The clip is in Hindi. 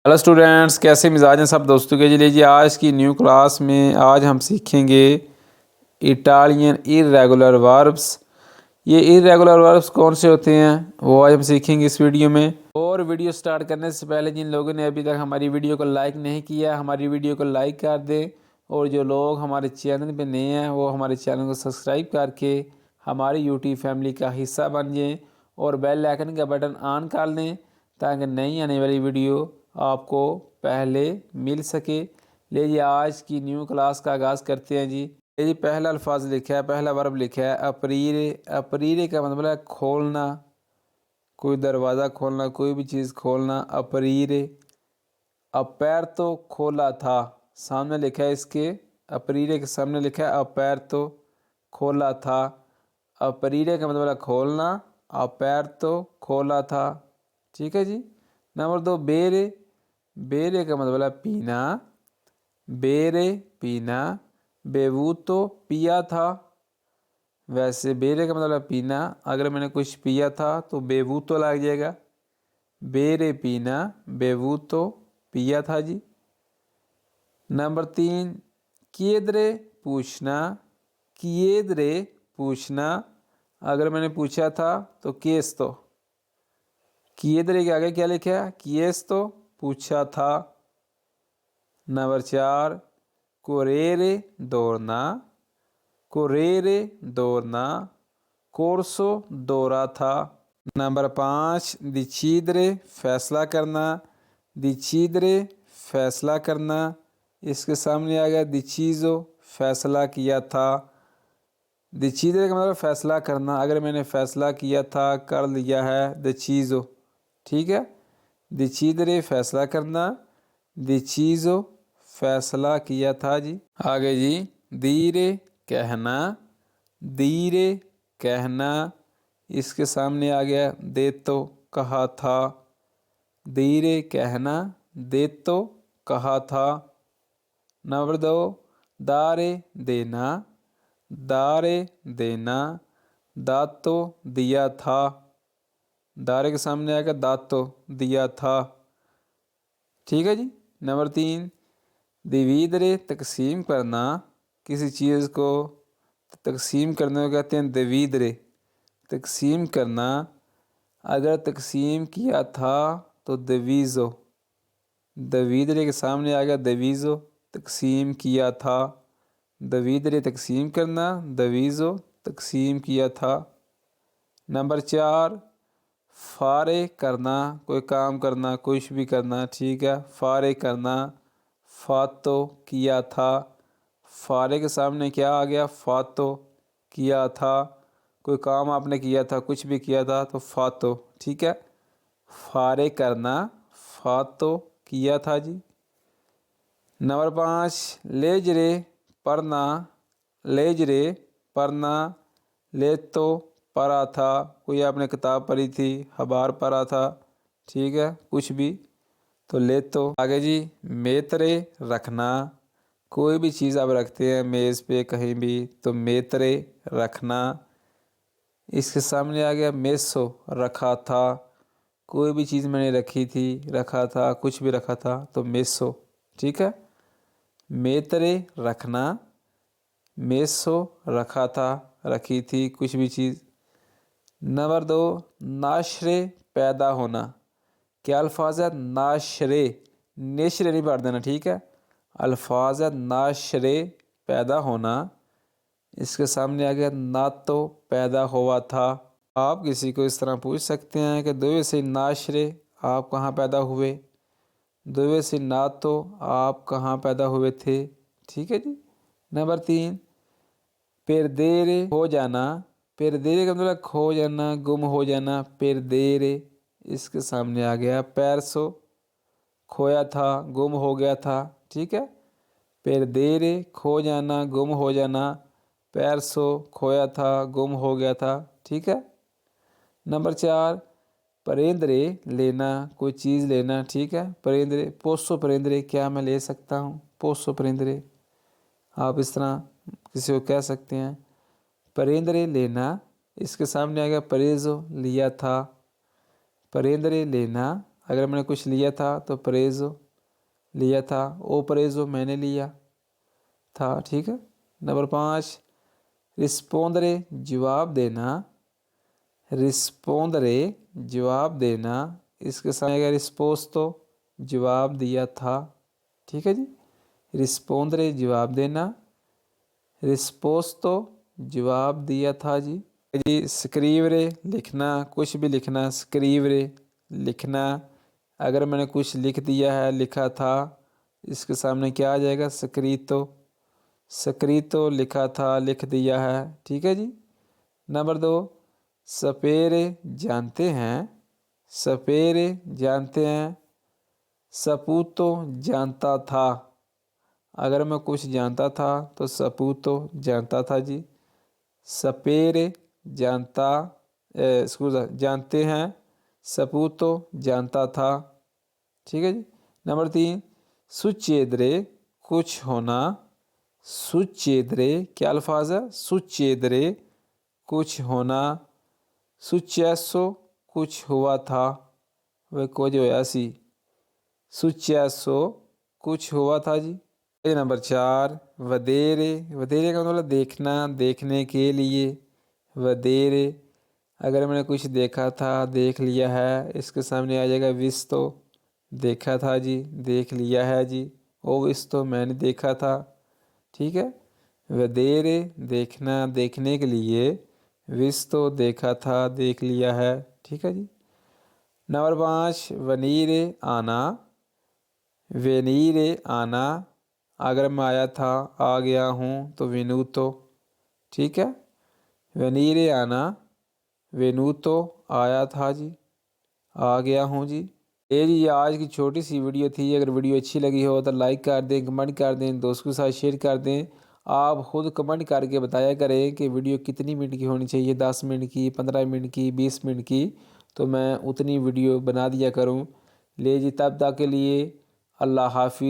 हेलो स्टूडेंट्स, कैसे मिजाज हैं सब दोस्तों के। लीजिए आज की न्यू क्लास में आज हम सीखेंगे इटालियन इर्रेगुलर वर्ब्स। ये इर्रेगुलर वर्ब्स कौन से होते हैं वो आज हम सीखेंगे इस वीडियो में। और वीडियो स्टार्ट करने से पहले जिन लोगों ने अभी तक हमारी वीडियो को लाइक नहीं किया, हमारी वीडियो को लाइक कर दें। और जो लोग हमारे चैनल पे नए हैं वो हमारे चैनल को सब्सक्राइब करके हमारी यूट्यूब फैमिली का हिस्सा बन जाएं और बेल आइकन का बटन ऑन कर लें ताकि नई आने वाली वीडियो आपको पहले मिल सके। लीजिए आज की न्यू क्लास का आगाज़ करते हैं जी। ये पहला अल्फाज लिखा है, पहला वर्ब लिखा है अपरीरे। अपरीरे का मतलब है खोलना, कोई दरवाज़ा खोलना, कोई भी चीज़ खोलना। अपरीरे। अपैर तो खोला था, सामने लिखा है इसके। अपरीरे के सामने लिखा है अपैर तो खोला था। अपरीरे का मतलब है खोलना, अपैर तो खोला था। ठीक है जी। नंबर 2 बेरे। बेरे का मतलब है पीना, बेरे पीना। बेवूतो पिया था। वैसे बेरे का मतलब है पीना, अगर मैंने कुछ पिया था तो बेवूतो लग जाएगा। बेरे पीना, बेवूतो पिया था जी। नंबर 3 किएद्रे पूछना, किएद्रे पूछना। अगर मैंने पूछा था तो केस तो। किएद्रे के आगे क्या लिखा है? किएस तो पूछा था। नंबर 4 कोरेरे दौड़ना, कोरेरे दौड़ना। कोर्सो दौड़ा था। नंबर 5 डिसीदरे फैसला करना, डिसीदरे फैसला करना। इसके सामने आ गया डिसीजो फैसला किया था। डिसीदरे का मतलब फैसला करना, अगर मैंने फैसला किया था, कर लिया है, डिसीजो। ठीक है। डिसीदरे फैसला करना, डिसीजो फैसला किया था जी। आगे जी धीरे कहना, धीरे कहना। इसके सामने आ गया दे तो कहा था। धीरे कहना, दे तो कहा था। नंबर 2 दारे देना, दारे देना। दातो दिया था। दारे के सामने आएगा दातो दिया था। ठीक है जी। नंबर 3 दिवीदरे तकसीम करना, किसी चीज़ को तकसीम करने को कहते हैं दिवीदरे, तकसीम करना। अगर तकसीम किया था तो दवीज़ो, दवीदरे के सामने आ गया दवीज़ो, तकसीम किया था। दवीदरे तकसीम करना, दवीज़ो तकसीम किया था। नंबर 4 फारे करना, कोई काम करना, कुछ भी करना। ठीक है। फारे करना, फातो किया था। फारे के सामने क्या आ गया? फातो किया था। कोई काम आपने किया था, कुछ भी किया था तो फातो। ठीक है। फारे करना, फातो किया था जी। नंबर 5 लेजरे पढ़ना, लेजरे पढ़ना। ले तो पढ़ा था, कोई आपने किताब पढ़ी थी, अखबार पढ़ा था। ठीक है, कुछ भी तो ले तो। आगे जी मेतरे रखना, कोई भी चीज़ आप रखते हैं मेज़ पे कहीं भी तो मेतरे रखना। इसके सामने आ गया मेसो, रखा था। कोई भी चीज़ मैंने रखी थी, रखा था, कुछ भी रखा था तो मेसो। ठीक है। मेतरे रखना, मेसो रखा था, रखी थी, कुछ भी चीज़। नंबर 2 नाशरे पैदा होना। क्या अल्फाज है? नाशरे, नेशरे नहीं पढ़ देना। ठीक है। अल्फाज है नाशरे पैदा होना। इसके सामने आ गया ना तो पैदा हुआ था। आप किसी को इस तरह पूछ सकते हैं कि दुवे से नाशरे आप कहाँ पैदा हुए, दुवे से ना तो आप कहाँ पैदा हुए थे। ठीक है जी। नंबर 3 पेरदेरे हो जाना, पेरदेरे का मतलब खो जाना, गुम हो जाना। पेरदेरे इसके सामने आ गया पैरसो, खोया था, गुम हो गया था। ठीक है। पेरदेरे खो जाना, गुम हो जाना। पैरसो खोया था, गुम हो गया था। ठीक है। नंबर 4 परेंद्रे लेना, कोई चीज़ लेना। ठीक है। परेंद्रे पोसो, परेंद्रे क्या मैं ले सकता हूँ, पोसो परेंद्रे आप इस तरह किसी को कह सकते हैं। परेंद्रे लेना, इसके सामने आ गया परेजो लिया था। परेंद्रे लेना, अगर मैंने कुछ लिया था तो प्रेजो लिया था, ओ प्रेजो मैंने लिया था, ठीक है। नंबर 5 रिस्पोंदरे जवाब देना, रिस्पोंदरे जवाब देना, इसके सामने अगर रिस्पोस्तो जवाब दिया था, ठीक है जी। रिस्पोंदरे जवाब देना, रिस्पोस्तो जवाब दिया था जी। स्क्रीवरे लिखना, कुछ भी लिखना, स्क्रीवरे लिखना, अगर मैंने कुछ लिख दिया है, लिखा था, इसके सामने क्या आ जाएगा, स्क्रीतो, स्क्रीतो लिखा था, लिख दिया है, ठीक है जी। नंबर 2 सपेरे जानते हैं, सपेरे जानते हैं, सपूतो जानता था, अगर मैं कुछ जानता था तो सपूतो जानता था जी। सपेरे जानता जानते हैं, सपूतो जानता था, ठीक है जी। नंबर 3 सुचेदरे कुछ होना, सुचेदरे क्या अल्फाज है, सुचेदरे कुछ होना, सुचैसो कुछ हुआ था, वह कुछ होया सी, सुचैसो कुछ हुआ था जी। नंबर 4 वदेरे, वदेरे का मतलब देखना, देखने के लिए, वदेरे, अगर मैंने कुछ देखा था, देख लिया है, इसके सामने आ जाएगा विस्तो, देखा था जी, देख लिया है जी, ओ विस्तो मैंने देखा था, ठीक है। वदेरे देखना, देखने के लिए, विस्तो देखा था, देख लिया है, ठीक है जी। नंबर 5 वनीरे आना, वेनीरे आना, अगर मैं आया था, आ गया हूँ तो वेनूतो, ठीक है। वेनीरे आना, वेनूतो आया था जी, आ गया हूँ जी। ये जी आज की छोटी सी वीडियो थी। अगर वीडियो अच्छी लगी हो तो लाइक कर दें, कमेंट कर दें, दोस्तों के साथ शेयर कर दें। आप खुद कमेंट करके बताया करें कि वीडियो कितनी मिनट की होनी चाहिए, 10 मिनट की, 15 मिनट की, 20 मिनट की, तो मैं उतनी वीडियो बना दिया करूँ। ले जी तब तक के लिए अल्लाह हाफिज़।